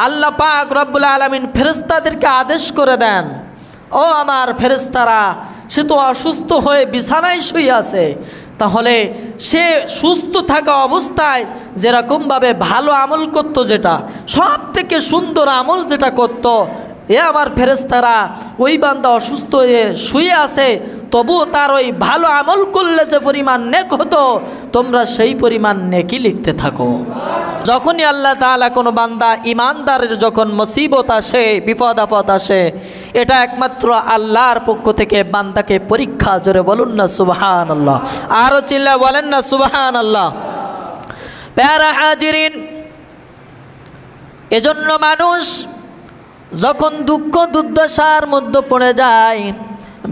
আল্লাহ পাক রব্বুল আলামিন ফেরেশতাদেরকে আদেশ করে দেন, ও আমার ফেরেশতারা, সে তো অসুস্থ হয়ে বিছানায় শুয়ে আছে, তাহলে সে সুস্থ থাকা অবস্থায় যেরকমভাবে ভালো আমল করতো, যেটা সব থেকে সুন্দর আমল যেটা করতো, এ আমার ফেরেশতারা ওই বান্দা অসুস্থ হয়ে শুয়ে আছে, তবুও তার ওই ভালো আমল করলে যে পরিমাণ নেক হতো, তোমরা সেই পরিমাণ নেকি লিখতে থাকো। যখনই আল্লাহ তাআলা কোনো বান্দা ইমানদারের যখন মুসিবত আসে, বিপদ আপদ আসে, এটা একমাত্র আল্লাহর পক্ষ থেকে বান্দাকে পরীক্ষা। জোরে বলুন না সুবহানাল্লাহ, আরও চিল্লা বলেন না সুবহানাল্লাহ। প্যারা হাজিরিন, এজন্য মানুষ যখন দুঃখ দুর্দশার মধ্যে পড়ে যায়,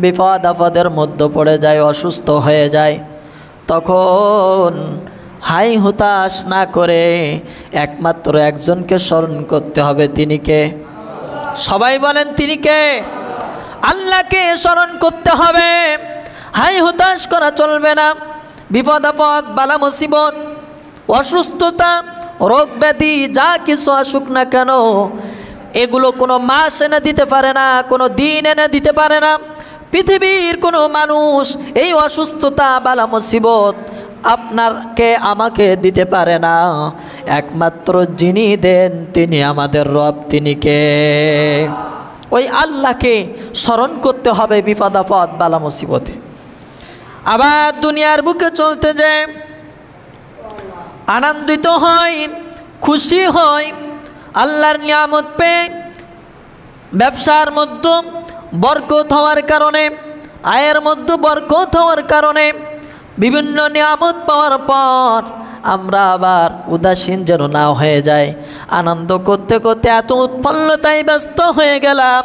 বিপদ আপদের মধ্যে পড়ে যায়, অসুস্থ হয়ে যায়, তখন হাই হতাশ না করে একমাত্র একজনকে স্মরণ করতে হবে। তিনি কে? সবাই বলেন তিনি কে? আল্লাহকে স্মরণ করতে হবে। হাই হতাশ করা চলবে না। বিপদ আপদ, বালা মুসিবত, অসুস্থতা, রোগ ব্যাধি যা কিছু আসুক না কেন, এগুলো কোনো মাস এনে দিতে পারে না, কোনো দিন এনে দিতে পারে না। পৃথিবীর কোনো মানুষ এই অসুস্থতা, বালা মুসিবত আপনাকে আমাকে দিতে পারে না। একমাত্র যিনি দেন তিনি আমাদের রব। তিনি কে? ওই আল্লাহকে স্মরণ করতে হবে বিপদ আপদ, বালা মুসিবতে। আবার দুনিয়ার বুকে চলতে যে আনন্দিত হয়, খুশি হয়, আল্লাহর নিয়ামত পেয়ে, ব্যবসার মধ্যে বরকত হওয়ার কারণে, আয়ের মধ্যে বরকত হওয়ার কারণে, বিভিন্ন নিয়ামত পাওয়ার পর আমরা আবার উদাসীন যেন না হয়ে যায়। আনন্দ করতে করতে এত উৎফুল্লতায় ব্যস্ত হয়ে গেলাম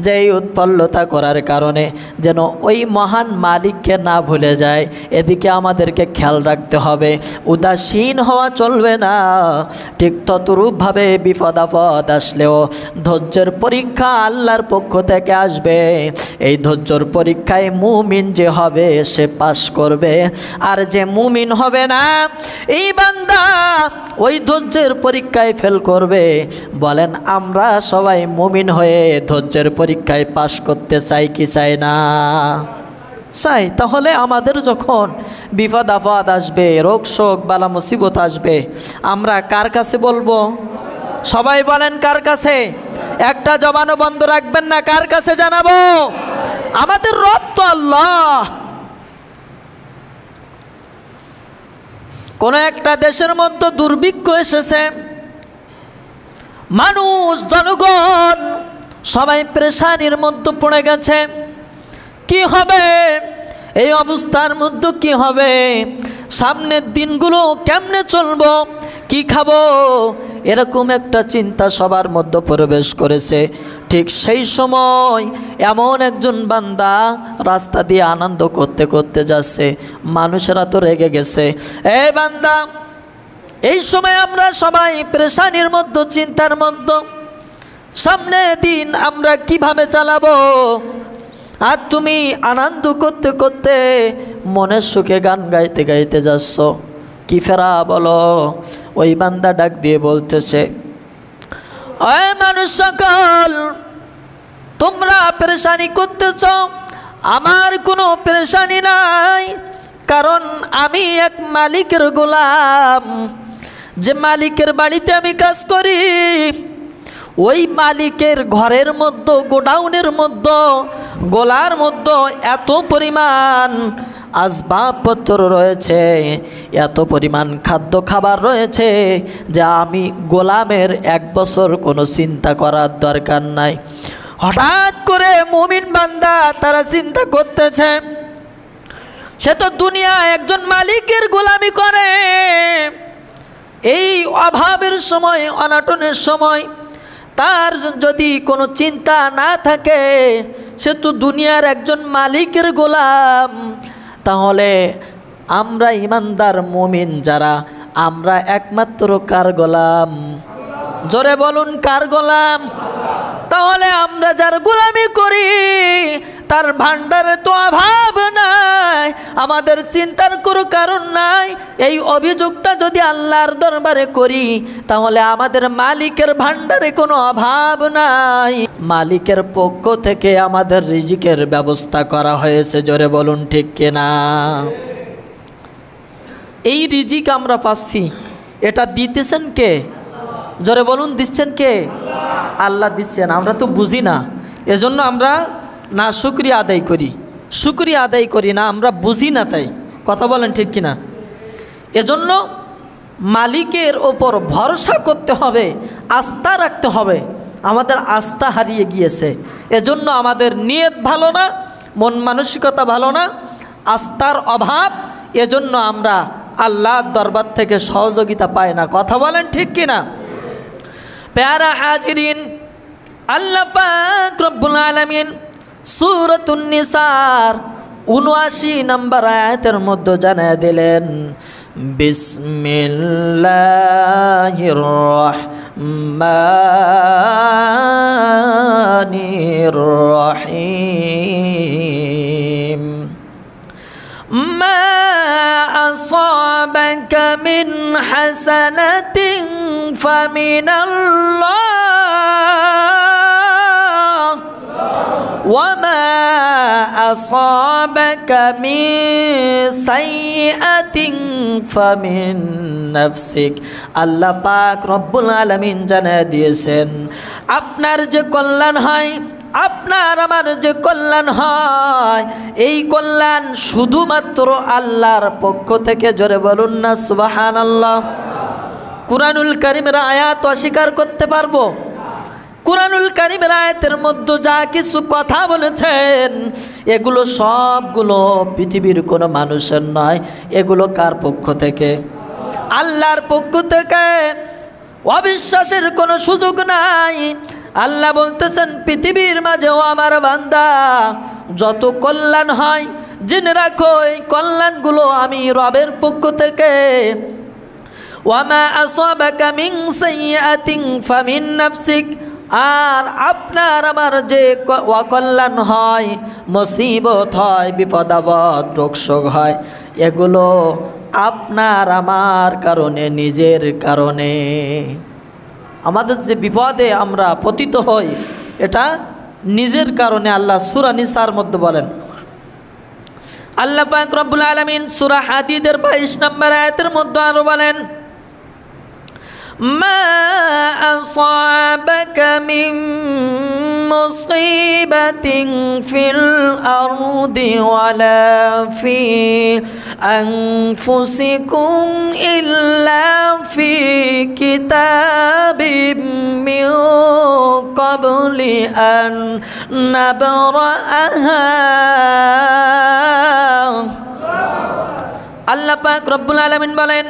যে এই উৎফুল্লতা করার কারণে যেন ওই মহান মালিককে না ভুলে যায়। এদিকে আমাদেরকে খেয়াল রাখতে হবে, উদাসীন হওয়া চলবে না। ঠিক ততরূপভাবে বিপদ আপদ আসলেও ধৈর্যের পরীক্ষা আল্লাহর পক্ষ থেকে আসবে। এই ধৈর্যর পরীক্ষায় মুমিন যে হবে সে পাশ করবে, আর যে মুমিন হবে না এই বান্দা ওই ধৈর্যের পরীক্ষায় ফেল করবে। বলেন আমরা সবাই মুমিন হয়ে ধৈর্যের পরীক্ষায় পাশ করতে চাই কি চাই না? চাই। তাহলে আমাদের যখন বিপদ আপদ আসবে, রোগ শোক, বালা মুসিবত আসবে, আমরা কার কাছে বলবো? সবাই বলেন কার কাছে? একটা জবানও বন্ধ রাখবেন না। কার কাছে জানাবো? আমাদের রব তো আল্লাহ। কোনো একটা দেশের মধ্যে দুর্ভিক্ষ এসেছে, মানুষ, জনগণ সবাই পেরেশানির মধ্যে পড়ে গেছে। কি হবে এই অবস্থার মধ্যে? কি হবে? সামনের দিনগুলো কেমনে চলবো? কি খাবো? এরকম একটা চিন্তা সবার মধ্যে প্রবেশ করেছে। ঠিক সেই সময় এমন একজন বান্দা রাস্তা দিয়ে আনন্দ করতে করতে যাচ্ছে। মানুষেরা তো রেগে গেছে, এই বান্দা, এই সময় আমরা সবাই পেরেশানির মধ্যে, চিন্তার মধ্যে, সামনে দিন আমরা কিভাবে চালাবো? আর তুমি আনন্দ করতে করতে মনের সুখে গান গাইতে গাইতে যাচ্ছ। কি ফেরা বলো? ওই বান্দা ডাক দিয়ে বলতেছে, ওই মানুষ সকল, তোমরা পেরেশানি করতেছ, আমার কোনো পেরেশানি নাই। কারণ আমি এক মালিকের গোলাম, যে মালিকের বাড়িতে আমি কাজ করি। ওই মালিকের ঘরের মধ্যে, গোডাউনের মধ্যে, গোলার মধ্যে এত পরিমাণ আসবাবপত্র রয়েছে, এত পরিমাণ খাদ্য খাবার রয়েছে যে আমি গোলামের এক বছর কোনো চিন্তা করার দরকার নাই। হঠাৎ করে মুমিন বান্দা তারা চিন্তা করতেছে, সে তো দুনিয়া একজন মালিকের গোলামি করে। এই অভাবের সময়, অনাটনের সময় তার যদি কোনো চিন্তা না থাকে, সে তো দুনিয়ার একজন মালিকের গোলাম। তাহলে আমরা ইমানদার মুমিন যারা, আমরা একমাত্র কার গোলাম? জোরে বলুন কার গোলাম? তাহলে আমরা যার গোলামি করি তার ভান্ডারে তো অভাব নাই, আমাদের চিন্তার কোনো কারণ নাই। এই অভিযোগটা যদি আল্লাহর দরবারে করি তাহলে আমাদের মালিকের ভান্ডারে কোনো অভাব নাই। মালিকের পক্ষ থেকে আমাদের রিজিকের ব্যবস্থা করা হয়েছে, জোরে বলুন ঠিক কিনা? এই রিজিক আমরা পাচ্ছি, এটা দিতেছেন কে? জোরে বলুন, দিচ্ছেন কে? আল্লাহ দিচ্ছেন। আমরা তো বুঝি না, এজন্য আমরা না শুকরিয়া আদায় করি, শুকরিয়া আদায় করি না, আমরা বুঝি না, তাই কথা বলেন ঠিক কিনা? এজন্য মালিকের ওপর ভরসা করতে হবে, আস্থা রাখতে হবে। আমাদের আস্থা হারিয়ে গিয়েছে, এজন্য আমাদের নিয়ত ভালো না, মন মানসিকতা ভালো না, আস্থার অভাব, এজন্য আমরা আল্লাহর দরবার থেকে সহযোগিতা পাই না। কথা বলেন ঠিক কিনা? প্যারা হাজিরিন, আল্লাহ পাক রব্বুল আলামিন সূরাতুন নিসার ৭৯ নম্বর আয়াতের মধ্যে জানিয়ে দিলেন, বিসমিল্লাহির রহমানির রহিম, মা আসাবাকা মিন হাসানাতিন ফামিনাল্লাহ ওয়া মা আসাবাকা মিন সাইয়্যাতিন ফামিন নাফসিক। আল্লাহ পাক রব্বুল আলামিন জানিয়ে দিয়েছেন, আপনার যে কল্যাণ হয়, আপনার আমার যে কল্যাণ হয়, এই কল্যাণ শুধুমাত্র আল্লাহর পক্ষ থেকে। জোরে বলুন না সুবহানাল্লাহ। কুরআনুল কারীমের আয়াত অস্বীকার করতে পারবো? কুরআনুল কারীমের আয়াতের মধ্যে যা কিছু কথা বলেছেন এগুলো সবগুলো পৃথিবীর কোনো মানুষের নয়, এগুলো কার পক্ষ থেকে? আল্লাহর পক্ষ থেকে। অবিশ্বাসের কোনো সুযোগ নাই। আল্লাহ বলতেছেন, পৃথিবীর মাঝেও আমার বান্দা যত কল্যাণ হয় জেনে রাখো এই কল্যাণগুলো আমি রবের পক্ষ থেকে। ওয়ামা আসাবাকা মিন সাইয়্যাতিন ফামিন নাফসিক, আর আপনার আমার যে অকল্যাণ হয়, মুসিবত হয়, বিপদ আপদ, রোগ শোক হয়, এগুলো আপনার আমার কারণে, নিজের কারণে। আমাদের যে বিপদে আমরা পতিত হই এটা নিজের কারণে। আল্লাহ সূরা নিসার মধ্যে বলেন, আল্লাহ পাক রব্বুল আলামিন সূরা হাদীদের ২২ নম্বর আয়াতের মধ্যে আরো বলেন, মা আসাবাকা মিন মুসিবাতিন ফিল আরদি ওয়ালা ফি আনফুসিকুম ইল্লা ফি কিতাবিম মিন ক্বাবলি আন নাবরাআহা। আল্লাহ পাক রব্বুল আলামিন বলেন,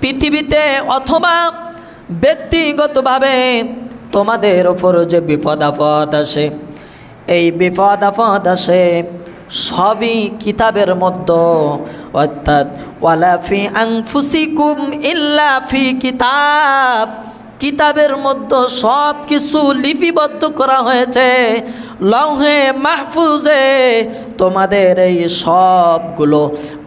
পৃথিবীতে অথবা ব্যক্তিগতভাবে তোমাদের ওপর যে বিপদ আপদ আসে, এই বিপদ আপদ আসে সবই কিতাবের মধ্যে, অর্থাৎ ওয়ালা ফি আনফুসিকুম ইল্লা ফি কিতাব, কিতাবের মধ্যে সব কিছু লিপিবদ্ধ করা হয়েছে লৌহে মাহফুজে। তোমাদের এই সবগুলো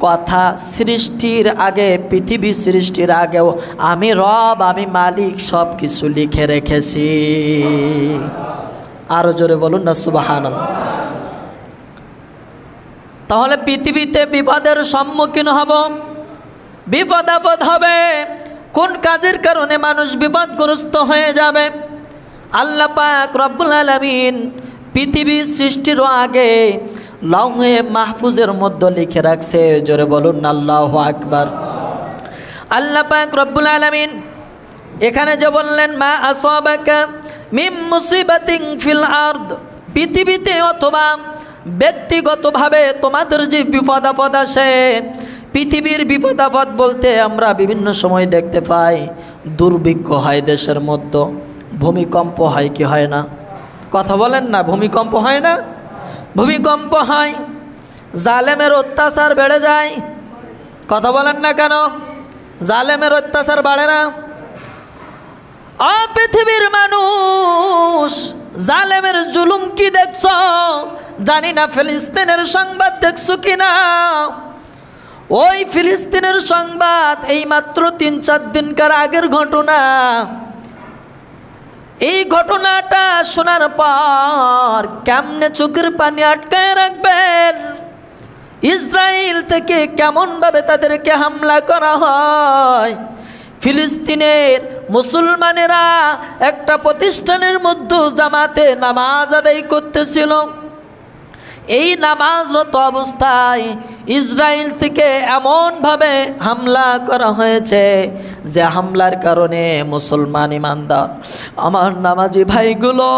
কথা সৃষ্টির আগে, পৃথিবী সৃষ্টির আগেও আমি রব, আমি মালিক সব কিছু লিখে রেখেছি। আরো জোরে বলুন না সুবহানাল্লাহ। তাহলে পৃথিবীতে বিপদের সম্মুখীন হব, বিপদ আপদ হবে। কোন কাজের কারণে মানুষ বিপদগ্রস্ত হয়ে যাবে? আল্লাহ পাক রব্বুল আলামিন পৃথিবী সৃষ্টির আগে লৌহে মাহফুজের মধ্যে লিখে রাখছে। জোরে বলুন আল্লাহু আকবার। আল্লাহ পাক রব্বুল আলামিন এখানে যে বললেন, মা আসাবাকা মিন মুসিবাতিন ফিল আরদ, পৃথিবীতে অথবা ব্যক্তিগতভাবে তোমাদের যে বিপদ আপদ আসে, পৃথিবীর বিপদ আপদ বলতে আমরা বিভিন্ন সময় দেখতে পাই দুর্ভিক্ষ হয় দেশের মধ্যে, ভূমিকম্প হয় কি হয় না? কথা বলেন না, ভূমিকম্প হয় না? ভূমিকম্প হয়, জালেমের অত্যাচার বেড়ে যায়। কথা বলেন না কেন? জালেমের অত্যাচার বাড়ে না? পৃথিবীর মানুষ জালেমের জুলুম কি দেখছ? জানি না ফিলিস্তিনের সংবাদ দেখছো কিনা। ওই ফিলিস্তিনের সংবাদ এই মাত্র 3-4 দিনকার আগের ঘটনা। এই ঘটনাটা শোনার পর কেমনে চোখের পানি আটকায় রাখবেন। ইসরায়েল থেকে কেমনভাবে তাদেরকে হামলা করা হয়। ফিলিস্তিনের মুসলমানেরা একটা প্রতিষ্ঠানের মধ্যে জামাতে নামাজ আদায় করতেছিল। এই নামাজরত অবস্থায় ইসরায়েল থেকে এমনভাবে হামলা করা হয়েছে যে হামলার কারণে মুসলমান ইমানদার আমার নামাজি ভাইগুলো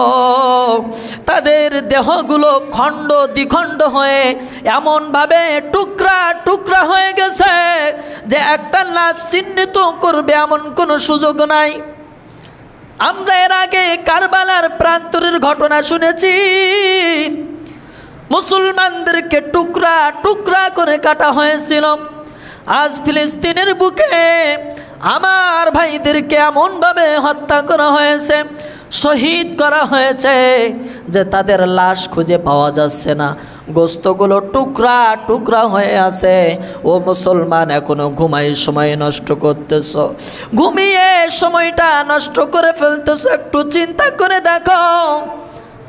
তাদের দেহগুলো খণ্ড দ্বিখণ্ড হয়ে এমনভাবে টুকরা টুকরা হয়ে গেছে যে একটা লাশ চিহ্নিত করবে এমন কোনো সুযোগ নাই। আমরা এর আগে কারবালার প্রান্তরের ঘটনা শুনেছি। মুসলমানদেরকে টুকরা টুকরা করে কাটা হয়েছিল। আজ ফিলিস্তিনের বুকে আমার ভাইদেরকে এমনভাবে হত্যা করা হয়েছে, শহীদ করা হয়েছে যে তাদের লাশ খুঁজে পাওয়া যাচ্ছে না। গোস্তগুলো টুকরা টুকরা হয়ে আছে। ও মুসলমান, এখনো ঘুমাই সময় নষ্ট করতেছ, ঘুমিয়ে সময়টা নষ্ট করে ফেলতেছ। একটু চিন্তা করে দেখো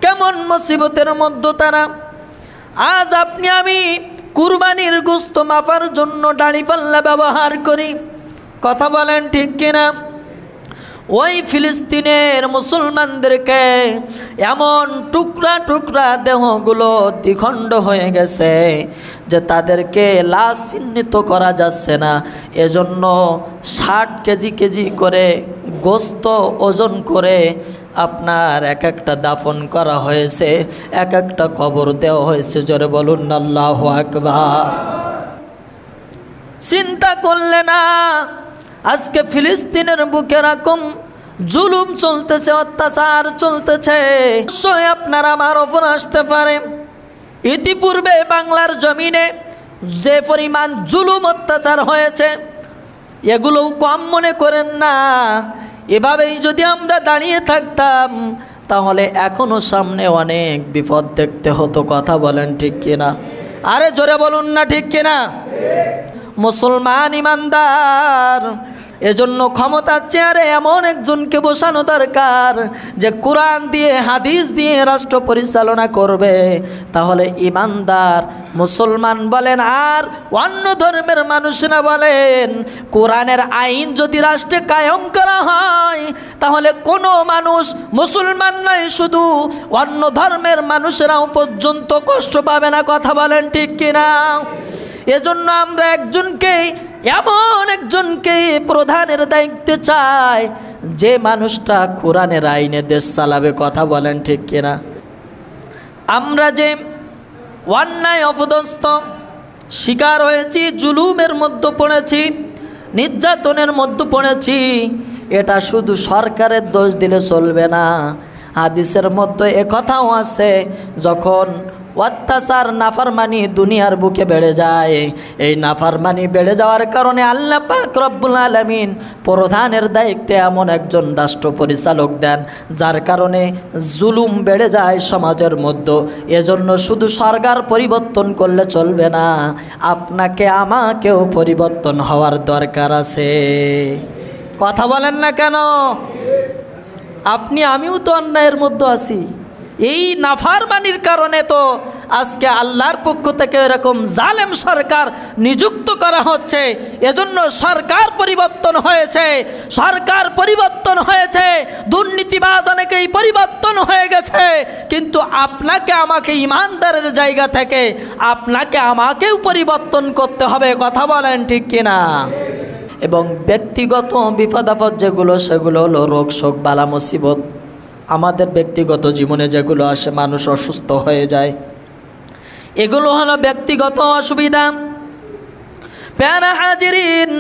কেমন মুসিবতের মধ্যে তারা। আজ আপনি আমি কুরবানির গোস্ত মাপার জন্য দাড়িপাল্লা ব্যবহার করি, কথা বলেন ঠিক কিনা? ওই ফিলিস্তিনের মুসলমানদেরকে এমন টুকরা টুকরা দেহগুলো দ্বিখণ্ড হয়ে গেছে যে তাদেরকে লাশ চিহ্নিত করা যাচ্ছে না। এজন্য 60 কেজি কেজি করে গোস্ত ওজন করে আপনার এক একটা দাফন করা হয়েছে, এক একটা কবর দেওয়া হয়েছে। জোরে বলুন আল্লাহু আকবার। চিন্তা করলে না আজকে ফিলিস্তিনের বুকে এরকম জুলুম চলতেছে, অত্যাচার চলতেছে, অবশ্যই আপনার আমার ওপর আসতে পারে। ইতিপূর্বে বাংলার জমিনে যে পরিমাণ জুলুম অত্যাচার হয়েছে এগুলোও কম মনে করেন না। এভাবেই যদি আমরা দাঁড়িয়ে থাকতাম তাহলে এখনো সামনে অনেক বিপদ দেখতে হতো, কথা বলেন ঠিক কিনা? আরে জোরে বলুন না ঠিক কিনা? মুসলমান ইমানদার, এজন্য ক্ষমতার চেয়ারে এমন একজনকে বসানো দরকার যে কোরআন দিয়ে হাদিস দিয়ে রাষ্ট্র পরিচালনা করবে। তাহলে ইমানদার মুসলমান বলেন আর অন্য ধর্মের মানুষরা বলেন, কোরআনের আইন যদি রাষ্ট্রে কায়েম করা হয় তাহলে কোনো মানুষ মুসলমান নয়, শুধু অন্য ধর্মের মানুষরাও পর্যন্ত কষ্ট পাবে না, কথা বলেন ঠিক কিনা? এজন্য আমরা এমন একজনকে প্রধানের দায়িত্বে চাই যে মানুষটা কোরআনের আইনে দেশ চালাবে, কথা বলেন ঠিক কিনা? আমরা যে অন্যায় অপদস্থ শিকার হয়েছি, জুলুমের মধ্যে পড়েছি, নির্যাতনের মধ্যে পড়েছি, এটা শুধু সরকারের দোষ দিলে চলবে না। হাদিসের মধ্যে একথাও আছে, যখন অত্যাচার নাফরমানি দুনিয়ার বুকে বেড়ে যায়, এই নাফরমানি বেড়ে যাওয়ার কারণে আল্লাহ পাক রব্বুল আলামিন প্রধানের দায়িত্বে এমন একজন রাষ্ট্র পরিচালক দেন যার কারণে জুলুম বেড়ে যায় সমাজের মধ্যে। এজন্য শুধু সরকার পরিবর্তন করলে চলবে না, আপনাকে আমাকেও পরিবর্তন হওয়ার দরকার আছে, কথা বলেন না কেন? আপনি আমিও তো অন্যায়ের মধ্যে আছি। এই নাফরমানির কারণে তো আজকে আল্লাহর পক্ষ থেকে এরকম জালেম সরকার নিযুক্ত করা হচ্ছে। এজন্য সরকার পরিবর্তন হয়েছে, সরকার পরিবর্তন হয়েছে, দুর্নীতিবাজ অনেকেই পরিবর্তন হয়ে গেছে, কিন্তু আপনাকে আমাকে ইমানদারের জায়গা থেকে আপনাকে আমাকেও পরিবর্তন করতে হবে, কথা বলেন ঠিক কিনা? এবং ব্যক্তিগত বিপদ আপদ যেগুলো সেগুলো হলো রোগ শোক বালা মুসিবত। আমাদের ব্যক্তিগত জীবনে যেগুলো আসে, মানুষ অসুস্থ হয়ে যায়, এগুলো হলো ব্যক্তিগত অসুবিধা। প্যারা হাজিরিন,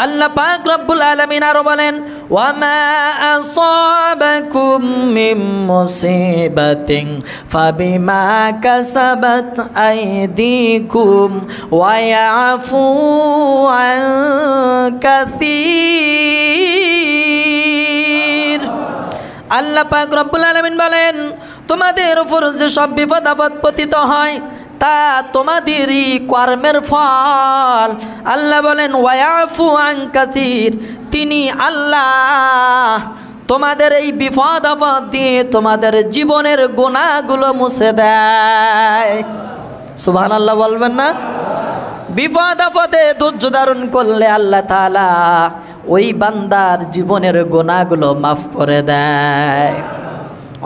আল্লাহ পাক রব্বুল আলামিন আরো বলেন, ওয়ামা আসাবাকুম মিন মুসিবাতিন ফাবিমা কাসাবাত আইদিকুম ওয়া ইয়াফু আন কাসীর। আল্লাহ পাক রব্বুল আলামিন বলেন, তোমাদের উপর যে সব বিপদ আপদ পতিত হয় তা তোমাদেরই কর্মের ফল। আল্লাহ বলেন ওয়ায়াফু আন কাসীর, তিনি আল্লাহ তোমাদের এই বিপদ আপদ দিয়ে তোমাদের জীবনের গুনাহগুলো মুছে দেয়। সুবহানাল্লাহ বলবেন না? বিপদ আপদে ধৈর্য ধারণ করলে আল্লাহ তাআলা ওই বান্দার জীবনের গুনাহগুলো মাফ করে দেয়।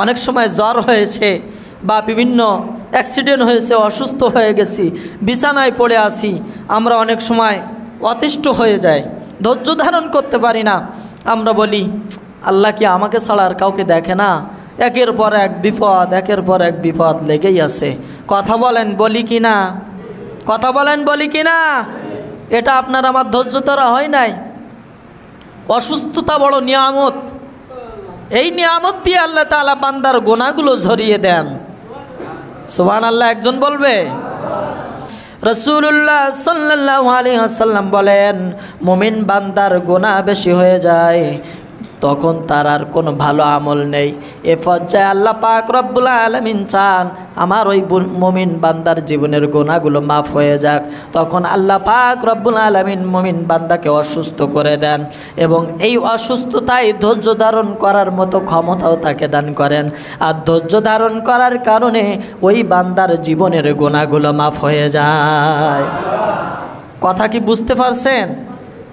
অনেক সময় জ্বর হয়েছে বা বিভিন্ন অ্যাক্সিডেন্ট হয়েছে, অসুস্থ হয়ে গেছি, বিছানায় পড়ে আছি, আমরা অনেক সময় অতিষ্ঠ হয়ে যাই, ধৈর্য ধারণ করতে পারি না। আমরা বলি আল্লাহ কি আমাকে ছাড়া আর কাউকে দেখে না? একের পর এক বিপদ, একের পর এক বিপদ লেগেই আছে। কথা বলেন বলি কি না? কথা বলেন বলি কি না? এটা আপনার আমার ধৈর্য ধরা হয় নাই। অসুস্থতা বড় নিয়ামত, এই নিয়ামত দিয়ে আল্লাহ তাআলা বান্দার গুনাহগুলো ঝরিয়ে দেন। সুবহানাল্লাহ একজন বলবে? রাসূলুল্লাহ সাল্লাল্লাহু আলাইহি ওয়াসাল্লাম বলেন, মুমিন বান্দার গুনাহ বেশি হয়ে যায় তখন তার আর কোনো ভালো আমল নেই। এ পর্যায়ে আল্লাহ পাক রব্বুল আলামিন চান আমার ওই মুমিন বান্দার জীবনের গুনাহগুলো মাফ হয়ে যাক। তখন আল্লাহ পাক রব্বুল আলামিন মুমিন বান্দাকে অসুস্থ করে দেন এবং এই অসুস্থতায় ধৈর্য ধারণ করার মতো ক্ষমতাও তাকে দান করেন। আর ধৈর্য ধারণ করার কারণে ওই বান্দার জীবনের গুনাহগুলো মাফ হয়ে যায়। কথা কি বুঝতে পারছেন?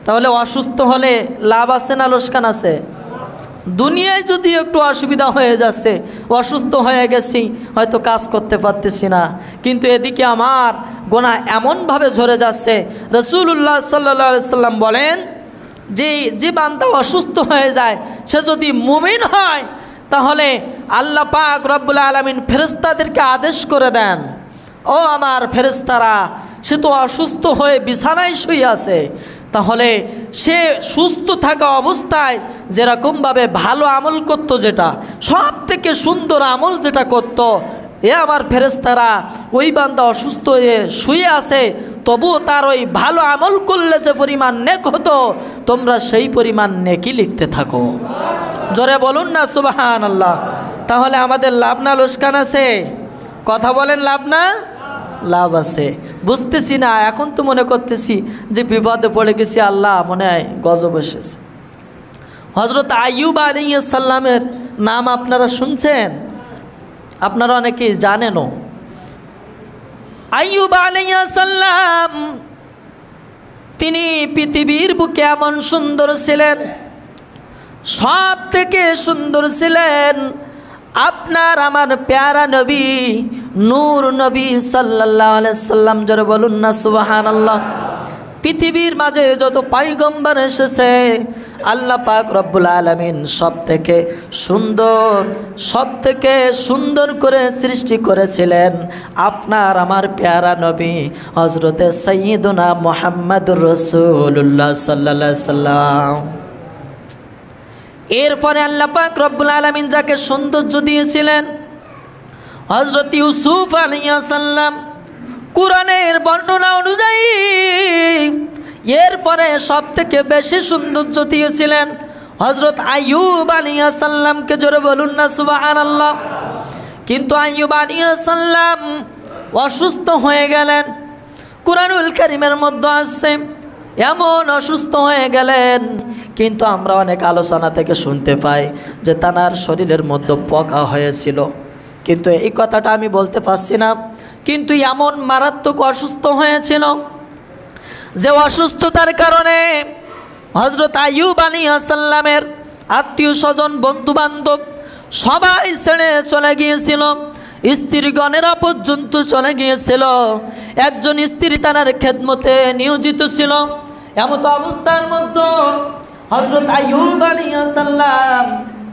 তাহলে অসুস্থ হলে লাভ আছে না লোকসান আছে? দুনিয়ায় যদি একটু অসুবিধা হয়ে যাচ্ছে, অসুস্থ হয়ে গেছি, হয়তো কাজ করতে পারতেছি না, কিন্তু এদিকে আমার গুনাহ এমনভাবে ঝরে যাচ্ছে। রাসূলুল্লাহ সাল্লাল্লাহু আলাইহি সাল্লাম বলেন যে বান্দা অসুস্থ হয়ে যায় সে যদি মুমিন হয় তাহলে আল্লাহ পাক রব্বুল আলামিন ফেরেশতাদেরকে আদেশ করে দেন, ও আমার ফেরেশতারা, সে তো অসুস্থ হয়ে বিছানায় শুয়ে আছে, তাহলে সে সুস্থ থাকা অবস্থায় যেরকমভাবে ভালো আমল করতো, যেটা সব থেকে সুন্দর আমল যেটা করতো, এ আমার ফেরেশতারা ওই বান্দা অসুস্থ হয়ে শুয়ে আছে তবুও তার ওই ভালো আমল করলে যে পরিমাণ নেক হতো তোমরা সেই পরিমাণ নেকি লিখতে থাকো। জোরে বলুন না সুবহানাল্লাহ। তাহলে আমাদের লাভ না লোকসান আছে? কথা বলেন লাভ না লাভ আছে? বুঝতেছি না, এখন তো মনে করতেছি যে বিপদে পড়ে গেছি, আল্লাহ মনে হয় গজব এসেছে। হযরত আইয়ুব আলাইহিস সালামের নাম আপনারা শুনছেন? আপনারা অনেকেই জানেনও। আইয়ুব আলাইহিস সালাম তিনি পৃথিবীর বুকে এমন সুন্দর ছিলেন, সব থেকে সুন্দর ছিলেন আপনার আমার প্যারা নবী নূর নবী সাল্লাল্লাহু আলাইহি সাল্লাম। জোরে বলুন না সুবহানাল্লাহ। পৃথিবীর মাঝে যত পয়গম্বর এসেছে আল্লাহ পাক রব্বুল আলামিন সব থেকে সুন্দর করে সৃষ্টি করেছিলেন আপনার আমার প্যারা নবী হযরতে সাইয়্যিদুনা মুহাম্মদুর রাসূলুল্লাহ সাল্লাল্লাহু আলাইহি সাল্লাম। এরপরে আল্লাহ পাক রব্বুল আলামিন যাকে সৌন্দর্য দিয়েছিলেন হযরত ইউসুফ আলাইহিস সালাম, কুরআনের বর্ণনা অনুযায়ী এরপরে সব থেকে বেশি সৌন্দর্য দিয়েছিলেন হযরত আইয়ুব আলাইহিস সালামকে। জোরে বলুন না সুবহানাল্লাহ। কিন্তু আইয়ুব আলাইহিস সালাম অসুস্থ হয়ে গেলেন। কুরআনুল কারীমের মধ্যে আসছে এমন অসুস্থ হয়ে গেলেন, কিন্তু আমরা অনেক আলোচনা থেকে শুনতে পাই যে তার শরীরের মধ্যে পোকা হয়েছিল, কিন্তু এই কথাটা আমি বলতে পারছি না। কিন্তু এমন মারাত্মক অসুস্থ হয়েছিল যে অসুস্থতার কারণে হযরত আইয়ুব আলাইহিস সালামের আত্মীয় স্বজন বন্ধু বান্ধব সবাই ছেড়ে চলে গিয়েছিল, স্ত্রীগণেরা পর্যন্ত চলে গিয়েছিল। একজন স্ত্রী তার খেদমতে নিয়োজিত ছিল। এমত অবস্থার মধ্যে হযরত আইয়ুব আলাইহিস সালাম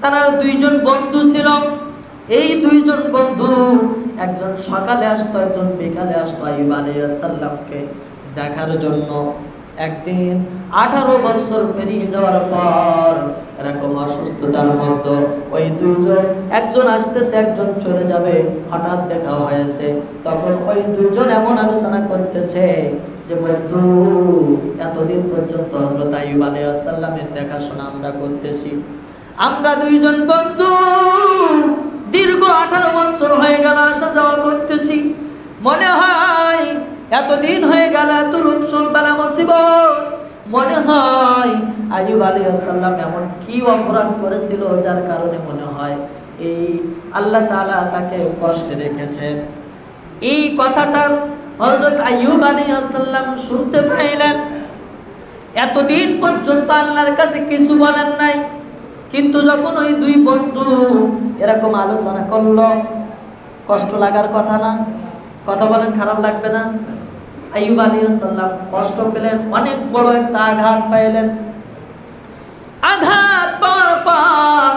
তার দুইজন বন্ধু ছিল। এই দুইজন বন্ধু একজন সকালে আসতো, একজন বিকালে আসতো আইয়ুব আলাইহিস সালামকে দেখার জন্য। একদিন 18 বছর পেরিয়ে যাওয়ার পর এরকম অসুস্থতার মধ্যে ওই দুইজন, একজন আসতেছে একজন চলে যাবে, হঠাৎ দেখা হয়েছে। তখন ওই দুইজন এমন আলোচনা করতেছে যে বন্ধু, এতদিন পর্যন্ত হযরত আইয়ুব আলাইহিস সালামের দেখাশোনা আমরা করতেছি, আমরা দুইজন বন্ধু দীর্ঘ 18 বছর মনে হয় এতদিন হয়ে গেল, এত রূপ বালা মুসিবত, মনে হয় আইয়ুব আলাইহিস সালাম এমন কি অপরাধ করেছিল যার কারণে মনে হয় এই আল্লাহ তাআলা তাকে কষ্টে রেখেছেন। এই কথাটা হযরত আইয়ুব আলাইহিস সালাম শুনতে পাইলেন। এতদিন পর্যন্ত আল্লাহর কাছে কিছু বলেন নাই, কিন্তু যখন ওই দুই বন্ধু এরকম আলোচনা করলো, কষ্ট লাগার কথা না? কথা বলেন, খারাপ লাগবে না? আইয়ুব আলাইহিস সালাম কষ্ট পেলেন, অনেক বড় একটা আঘাত পাইলেন। আঘাত পাওয়ার পর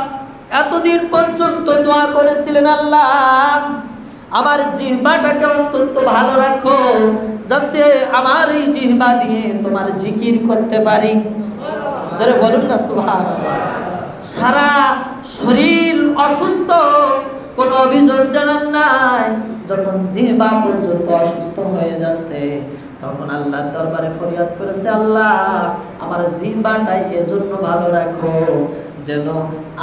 এতদিন পর্যন্ত দোয়া করেছিলেন, আল্লাহ আমার জিহ্বাটাকে অত্যন্ত ভালো রাখো, যাতে আমার এই জিহ্বা দিয়ে তোমার জিকির করতে পারি। জোরে বলুন না সুবহানাল্লাহ। সারা শরীর অসুস্থ, কোনো অভিযোগ জানান নাই, যখন জিহ্বা পর্যন্ত অসুস্থ হয়ে যাচ্ছে তখন আল্লাহর দরবারে ফরিয়াদ করেছে, আল্লাহ আমার জিহ্বাটাই এজন্য ভালো রাখো যেন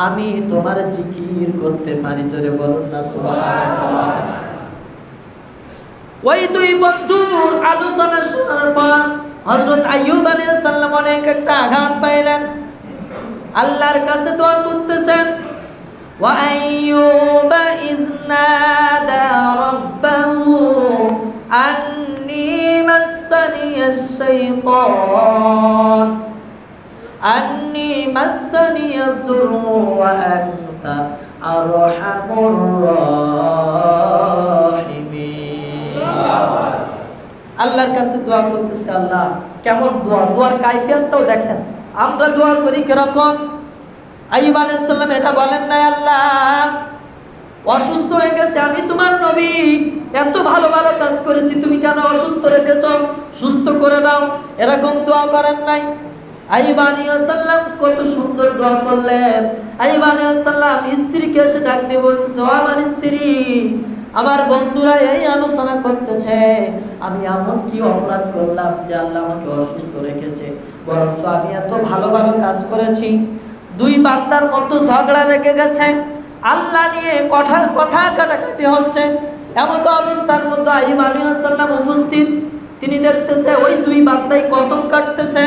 আমি তোমার জিকির করতে পারি। জোরে বলুন না সুবহানাল্লাহ। ওই দুই বন্ধুর আলোচনা শোনার পর হযরত আইয়ুব আলাইহিস সালাম অনেক একটা আঘাত পাইলেন, আল্লাহর কাছে দোয়া করতেছেন। ওয়া আইয়ুবা ইয নাদা রাব্বাহু আন্নী মাসসানিয়াশ শাইতান আন্নী মাসসানিয়াদ-দুররু ওয়া আনতা আরহামুর রাহিমিন। আল্লাহর কাছে দোয়া করতেছে। আল্লাহ কেমন দোয়া, দোয়ার কাইফিয়াতটাও দেখেন। আমরা দোয়া করি কিরকম? আইয়ুব আলাইহিস সালাম এটা বলেন না, আল্লাহ অসুস্থ হয়ে গেছে, আমি তোমার নবী, এত ভালো ভালো কাজ করেছি, তুমি কেন অসুস্থ রেখেছো, সুস্থ করে দাও, এরকম দোয়া করেন নাই। আইয়ুব আলাইহিস সালাম কত সুন্দর দোয়া করলেন। আইয়ুব আলাইহিস সালাম স্ত্রীকে এসে ডাক দিয়ে বলতেছে, ও আমার স্ত্রী, আমার বন্ধুরা এই আলোচনা করতেছে আমি এমন কি অপরাধ করলাম যে আল্লাহ আমাকে অসুস্থ রেখেছে, বরঞ্চ আমি এত ভালো ভালো কাজ করেছি। দুই বান্দার মধ্যে ঝগড়া লেগে গেছে, আল্লাহ নিয়ে কথা কাটাকাটি হচ্ছে। এমন অবস্থার মধ্যে আইয়ুব আলাইহিস সালাম উপস্থিত। তিনি দেখতেছে ওই দুই বান্দাই কসম কাটতেছে,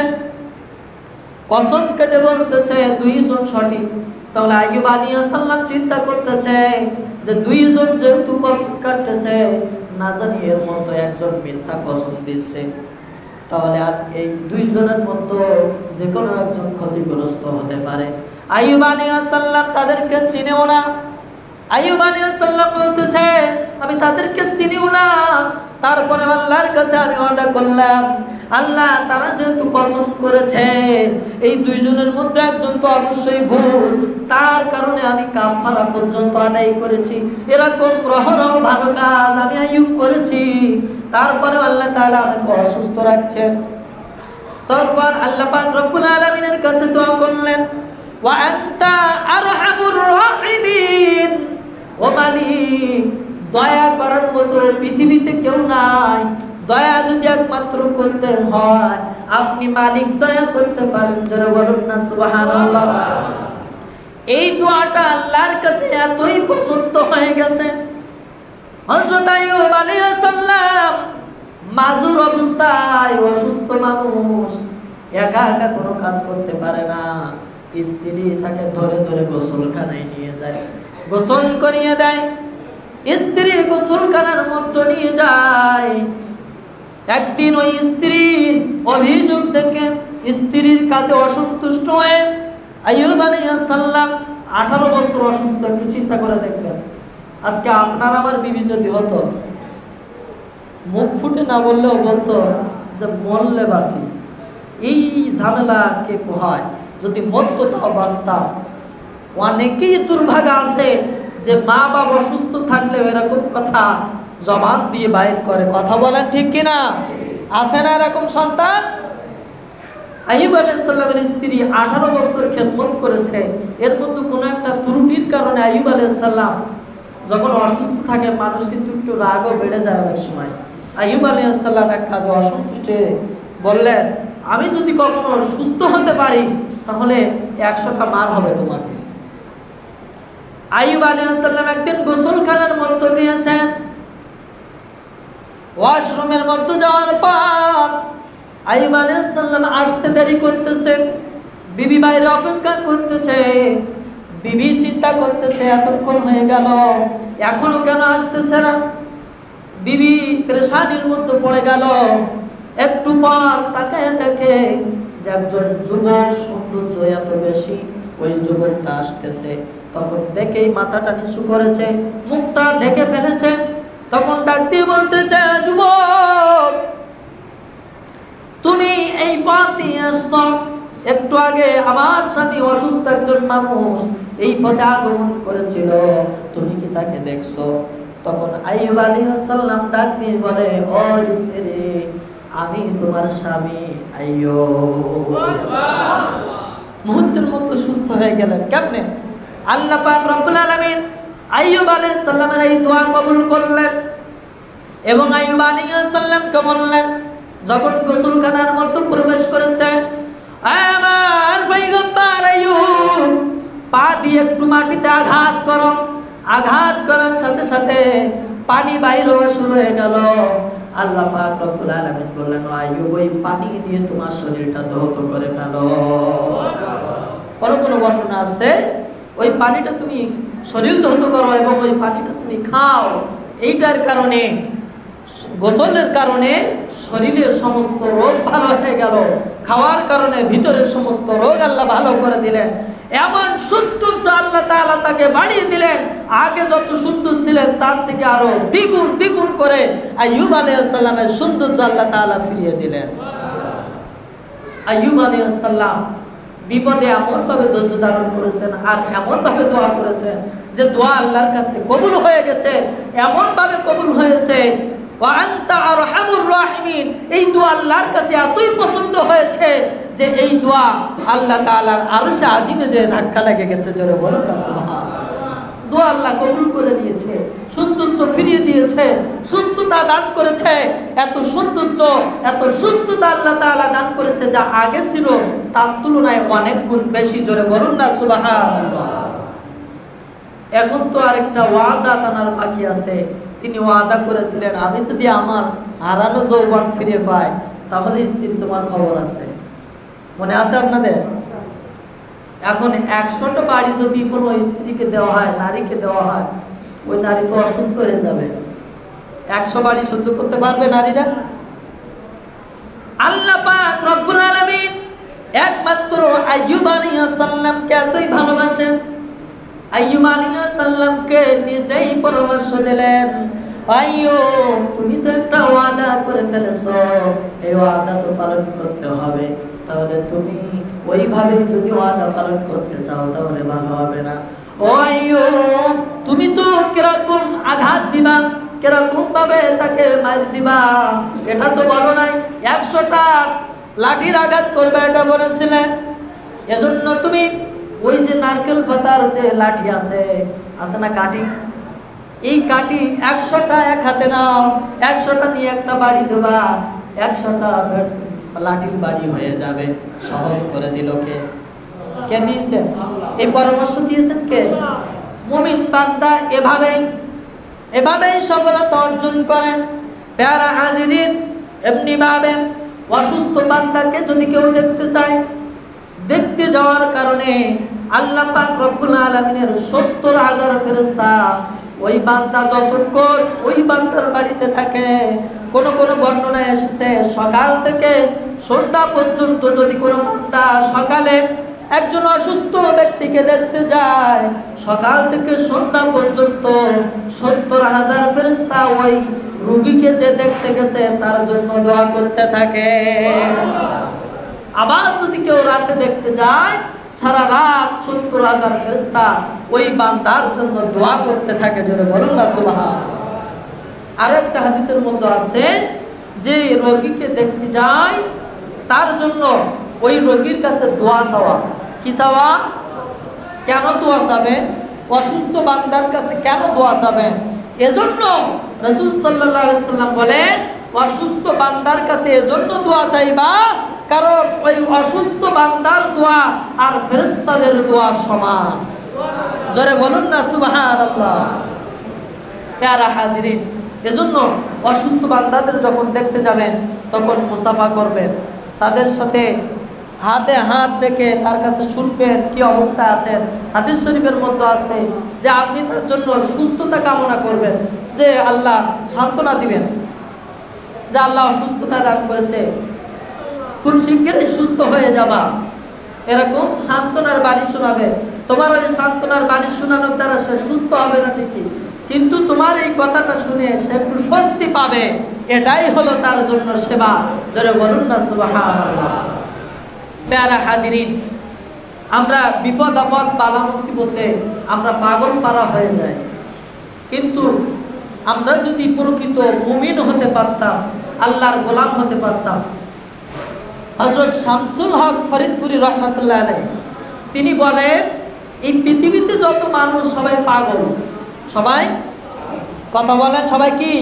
কসম কেটে বলতেছে দুইজন সঠিক। তাহলে আইয়ুব আলাইহিস সালাম চিন্তা করতেছে যে দুইজন যেহেতু কসম কাটতেছে, না জানি এর মধ্যে একজন মিথ্যা কসম দিচ্ছে, তাহলে আর এই দুইজনের মধ্যে যে কোনো একজন ক্ষতিগ্রস্ত হতে পারে। আইয়ুব আলাইহিস সালাম তাদেরকে চিনেও না। আইয়ুব আলাইহিস সালাম বলতেছে আমি তাদেরকে চিনিও না, তারপরে আল্লাহর কাছে আমি ওয়াদা করলাম, আল্লাহ তারা যেহেতু কসম করেছে এই দুইজনের মধ্যে একজন তো অবশ্যই ভুল, তার কারণে আমি কাফারা পর্যন্ত আদায় করেছি। এরকম রহরহ ভালো কাজ আমি আইয়ুব করেছি, তারপরে আল্লাহ তাআলা আমাকে অসুস্থ রাখছেন। তারপর আল্লাহ পাক রব্বুল আলামিনের কাছে দোয়া করলেন, ওয়া আনতা আরহামুর রাহিমিন। ও মালিক, দয়া করার মতো পৃথিবীতে কেউ নাই, দয়া যদি একমাত্র করতে হয় আপনি মালিক, দয়া করতে পারেন। যারা বলুন না সুবহানাল্লাহ। এই দোয়াটা আল্লাহর কাছে এতই পছন্দ হয়ে গেছে। হযরত আইয়ুব আলাইহিস সালাম মাজুর অবস্থায়, অসুস্থ মানুষ, একা একা কোনো কাজ করতে পারে না। স্ত্রী তাকে ধরে ধরে গোসলখানায় নিয়ে যায়, গোসল করিয়ে দেয়। স্ত্রী গোসলখানার মধ্যে নিয়ে যায়। একদিন ওই স্ত্রীর অভিযোগ দেখে স্ত্রীর কাছে অসন্তুষ্ট হয়ে আইয়ুব আলাইহিস সালাম 18 বছর অসুস্থ। একটু চিন্তা করে দেখবেন, আজকে আপনার আমার বিবি যদি হতো, মুখ ফুটে না বললেও বলতো যে মরলে বাঁচি, এই ঝামেলা কে পোহায়, যদি মরতো তাও বাঁচতাম। অনেকেই দুর্ভাগা আছে যে মা বাবা অসুস্থ থাকলেও এরকম কথা জবান দিয়ে বাইর করে। কথা বলেন ঠিক কিনা? আছে না এরকম সন্তান? আইয়ুব আলাইহিস সালামের স্ত্রী 18 বছর খেদমত করেছে, এর মধ্যে কোনো একটা ত্রুটির কারণে আইয়ুব আলাইহিস সালাম যখন অসুস্থ থাকে, মানুষ কিন্তু একটু রাগও বেড়ে যায় অনেক সময়। আইয়ুব আলাইহিস সালাম এক কাজে অসন্তুষ্ট বললেন, আমি যদি কখনো সুস্থ হতে পারি তাহলে 100টা মার হবে তোমাকে। আইয়ুব আলাইহিস সালাম একদিন গোসলখানার মধ্যে গিয়েছেন। ওয়াশরুমের মধ্যে যাওয়ার পর আইয়ুব আলাইহিস সালাম আসতে দেরি করতেছে, বিবি বাইরে অপেক্ষা করতেছে। বিবি চিন্তা করতেছে এতক্ষণ হয়ে গেল, এখনো কেন আসতেছে না। বিবি পেরেশানির মধ্যে পড়ে গেল। একটু পর তাকায় দেখে যে একজন যুবক, সৌন্দর্য এত বেশি, ওই যুবকটা আসতেছে। তখন দেখেই মাথাটা নিচু করেছে, মুখটা ঢেকে ফেলেছে। তখন ডাক দিয়ে বলতেছে, যুবক তুমি এই পথ দিয়ে আসছো, একটু আগে আমার স্বামী অসুস্থ একজন মানুষ এই পথে আগমন করেছিল, তুমি কি তাকে দেখছো? তখন আইয়ুব আলাইহিস সালাম ডাক দিয়ে বলে, ও স্ত্রী, আমি তোমার স্বামী আইয়ুব। মুহূর্তের মধ্যে সুস্থ হয়ে গেলেন। কেমনে? আল্লাহ পাক রব্বুল আলামিন আইয়ুব আলাইহিস সালামের এই দোয়া কবুল করলেন এবং আইয়ুব আলাইহিস সালামকে বললেন, যখন গোসলখানার মধ্যে প্রবেশ করেছে, আমার পয়গম্বর আইয়ুব পা দিয়ে একটু মাটিতে আঘাত করো। আঘাত করার সাথে সাথে পানি বাইর হওয়া শুরু হয়ে গেল। আল্লাহ পাক রব্বুল আলামিন বললেন, আইয়ুব ওই পানি দিয়ে তোমার শরীরটা ধৌত করে ফেলো। কোনো বর্ণনা আছে ওই পানিটা তুমি শরীর ধৌত করো এবং ওই পানিটা তুমি খাও। এইটার কারণে, গোসলের কারণে শরীরের সমস্ত রোগ ভালো হয়ে গেল। খাওয়ার কারণে ভিতরের সমস্ত রোগ আল্লাহ ভালো করে দিলেন। এমন সৌন্দর্য আল্লাহ তাআলা তাকে বাড়িয়ে দিলেন, আগে যত সুন্দর ছিলেন তার থেকে আরো দ্বিগুণ করে আইয়ুব আলাইহিস সালামের সৌন্দর্য আল্লাহ তাআলা ফিরিয়ে দিলেন। আইয়ুব আলাইহিস সালাম বিপদে এমন ভাবে ধৈর্য ধারণ করেছেন আর এমন ভাবে দোয়া করেছেন যে দোয়া আল্লাহর কাছে কবুল হয়ে গেছে। এমন ভাবে কবুল হয়েছে, ওয়া আনতা আরহামুর রাহিমিন, এই দোয়া আল্লাহর কাছে এতই পছন্দ হয়েছে যে এই দোয়া আল্লাহ তাআলার আরশে আজিমে যে ধাক্কা লেগে গেছে। জোরে বলুন না সুবহানাল্লাহ। দোয়া আল্লাহ কবুল করে নিয়েছে, সৌন্দর্য ফিরিয়ে দিয়েছে, সুস্থতা দান করেছে। এত সৌন্দর্য, এত সুস্থতা আল্লাহ তাআলা দান করেছে যা আগে ছিল তার তুলনায় অনেক গুণ বেশি। জোরে বলুন না সুবহানাল্লাহ। এখন তো আরেকটা ওয়াদা তানার বাকি আছে। তিনি ওয়াদা করেছিলেন, আমি যদি আমার হারানো যৌবন ফিরে পাই তাহলে স্ত্রী তোমার খবর আছে। মনে আছে আপনাদের? এখন 100টা বাড়ি যদি কোনো স্ত্রীকে দেওয়া হয়, নারীকে দেওয়া হয়, ওই নারী তো অসুস্থ হয়ে যাবে। 100 বাড়ি সহ্য করতে পারবে নারীরা? আল্লাহ পাক রব্বুল আলামিন একমাত্র আইয়ুব আলাইহিস সালামকে এতই ভালোবাসেন, আইয়ুব আলাইহিস সালামকে নিজেই পরামর্শ দিলেন, আইয়ুব তুমি তো একটা ওয়াদা করে ফেলেছো, এই ওয়াদা তো পালন করতে হবে। তাহলে তুমি ওইভাবে যদি ওয়াদা পালন করতে চাও তাহলে ভালো হবে না। ও আইয়ুব, তুমি তো কিরকম আঘাত দিবা, কিরকম ভাবে তাকে মার দিবা এটা তো বলো নাই। 100টা লাঠির আঘাত করবে এটা বলেছিলে। এজন্য তুমি ওই যে নারকেল পাতার যে লাঠি আছে না কাঠি, এই কাঠি 100টা এক হাতে নাও, 100টা নিয়ে একটা বাড়ি দেবা, 100টা লাঠির বাড়ি হয়ে যাবে। সহজ করে দিল কে? কে দিয়েছেন এই পরামর্শ? দিয়েছেন কে? মুমিন বান্দা এভাবেই সফলতা অর্জন করেন। প্যারা হাজিরিন, এমনি ভাবে অসুস্থ বান্দাকে যদি কেউ দেখতে চায়, দেখতে যাওয়ার কারণে আল্লাহ পাক রব্বুল আলামিনের 70,000 ফেরেশতা ওই বান্দা যতক্ষণ ওই বান্দার বাড়িতে থাকে, কোন বর্ণনায় এসেছে সকাল থেকে সন্ধ্যা পর্যন্ত যদি কোনো বান্দা সকালে একজন অসুস্থ ব্যক্তিকে দেখতে যায়, সকাল থেকে সন্ধ্যা পর্যন্ত 70,000 ফেরেশতা ওই রোগীকে যে দেখতে গেছে তার জন্য দোয়া করতে থাকে। আবার যদি কেউ রাতে দেখতে যায়, সারা রাত 70,000 ফেরেশতা ওই বান্দার জন্য দোয়া করতে থাকে। জোরে বলুন না সুবহানাল্লাহ। আর একটা হাদিসের মধ্যে আছে যে রোগীকে দেখতে যায় তার জন্য ওই রোগীর কাছে দোয়া চাওয়া। কি চাওয়া? কেন দোয়া চাবে? অসুস্থ বান্দার কাছে কেন দোয়া চাবে? এজন্য রাসূল সাল্লাল্লাহু আলাইহি সাল্লাম বলেন, অসুস্থ বান্দার কাছে এজন্য দোয়া চাইবা কারণ ওই অসুস্থ বান্দার দোয়া আর ফেরেশতাদের দোয়া সমান। জোরে বলুন না সুবহানাল্লাহ। প্যারা হাজিরিন, এজন্য অসুস্থ বান্দাদের যখন দেখতে যাবেন তখন মুসাফা করবেন, তাদের সাথে হাতে হাত রেখে তার কাছে শুনবেন কি অবস্থা আছেন। হাদিস শরীফের মধ্যে আছে যে আপনি তার জন্য সুস্থতা কামনা করবেন, যে আল্লাহ সান্ত্বনা দিবেন যে আল্লাহ অসুস্থতা দান করেছে, খুব শীঘ্রই সুস্থ হয়ে যাবা, এরকম সান্ত্বনার বাণী শোনাবে। তোমার ওই সান্ত্বনার বাণী শোনানোর দ্বারা সে সুস্থ হবে না ঠিকই, কিন্তু তোমার এই কথাটা শুনে সে একটু স্বস্তি পাবে, এটাই হলো তার জন্য সেবা। যারা বলুন না সুবহানাল্লাহ। প্যারা হাজিরিন, আমরা বিপদ আপদ বালা মুসিবতে আমরা পাগল পারা হয়ে যাই, কিন্তু আমরা যদি প্রকৃত মুমিন হতে পারতাম, আল্লাহর গোলাম হতে পারতাম। হযরত শামসুল হক ফরিদপুরি রহমাতুল্লাহ আলাইহি তিনি বলেন, এই পৃথিবীতে যত মানুষ সবাই পাগল। সবাই কথা বলেন, সবাই কি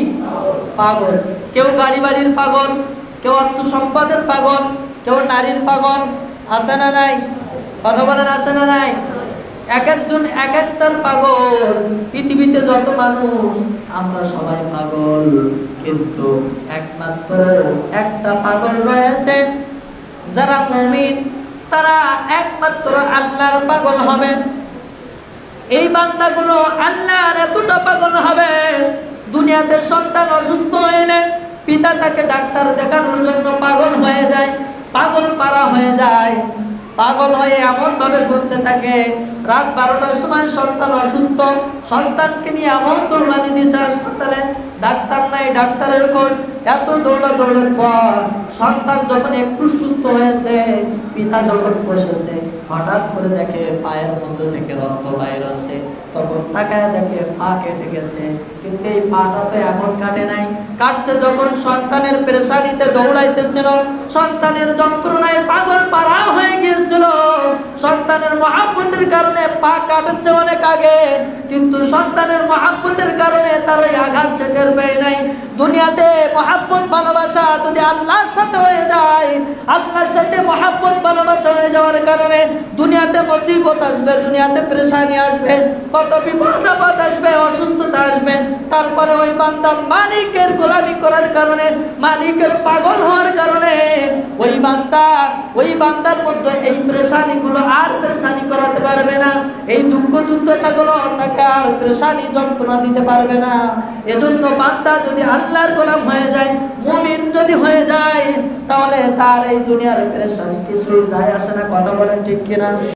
পাগল? কেউ গাড়ি বাড়ির পাগল, কেউ অর্থ সম্পদের পাগল, কেউ নারীর পাগল, আছে না নাই? কথা বলেন, আছে না নাই? এক একজন এক একটার পাগল। পৃথিবীতে যত মানুষ আমরা সবাই পাগল, কিন্তু একমাত্র একটা পাগল রয়েছে, যারা মুমিন তারা একমাত্র আল্লাহর পাগল হবে। এই বান্দাগুলো আল্লাহর এতটা পাগল হবে, দুনিয়াতে সন্তান অসুস্থ হইলে পিতা তাকে ডাক্তার দেখানোর জন্য পাগল হয়ে যায়, পাগল পারা হয়ে যায়, পাগল হয়ে এমন ভাবে ঘুরতে থাকে। রাত 12টার সময় সন্তান অসুস্থ, সন্তানকে নিয়ে এমন দৌড়ানি দিছে হাসপাতালে, ডাক্তার নাই, ডাক্তারের খোঁজ, এত দৌড়াদৌড়ের পর সন্তান যখন একটু সুস্থ হয়েছে, পিতা যখন বসেছে, হঠাৎ করে দেখে পায়ের মধ্যে থেকে রক্ত বাইর হচ্ছে। তখন তাকায় দেখে পা কেটে গেছে, কিন্তু এই পাটা তো এখন কাটে নাই, কাটছে যখন সন্তানের পেরেশানিতে দৌড়াইতেছিল, সন্তানের যন্ত্রণায় পাগল পারা হয়ে গিয়েছিল। সন্তানের মহাব্বতের কারণে পা কাটছে অনেক আগে, কিন্তু সন্তানের মহাব্বতের কারণে তার ওই আঘাত টের পেয়ে নাই। দুনিয়াতে মহাব্বত ভালোবাসা যদি আল্লাহর সাথে হয়ে যায়, আল্লাহর সাথে মহাব্বত ভালোবাসা হয়ে যাওয়ার কারণে দুনিয়াতে মুসিবত আসবে, দুনিয়াতে পেরেশানি আসবে, কত বিপদ আপদ আসবে, অসুস্থতা আসবে, তারপরে ওই বান্দা মালিকের গোলামি করার কারণে, মালিকের পাগল হওয়ার কারণে ওই বান্দার মধ্যে এই পেরেশানিগুলো আর পেরেশানি করাতে পারবে না, এই দুঃখ দুর্দশাগুলো তাকে আর পেরেশানি যন্ত্রণা দিতে পারবে না। এজন্য বান্দা যদি আল্লাহর গোলাম হয়ে যায়, মুমিন যদি হয়ে যায়, তাহলে তার এই দুনিয়ার পেরেশানি কিছুই যায় আসে না। কথা বলেন ঠিক কিনা?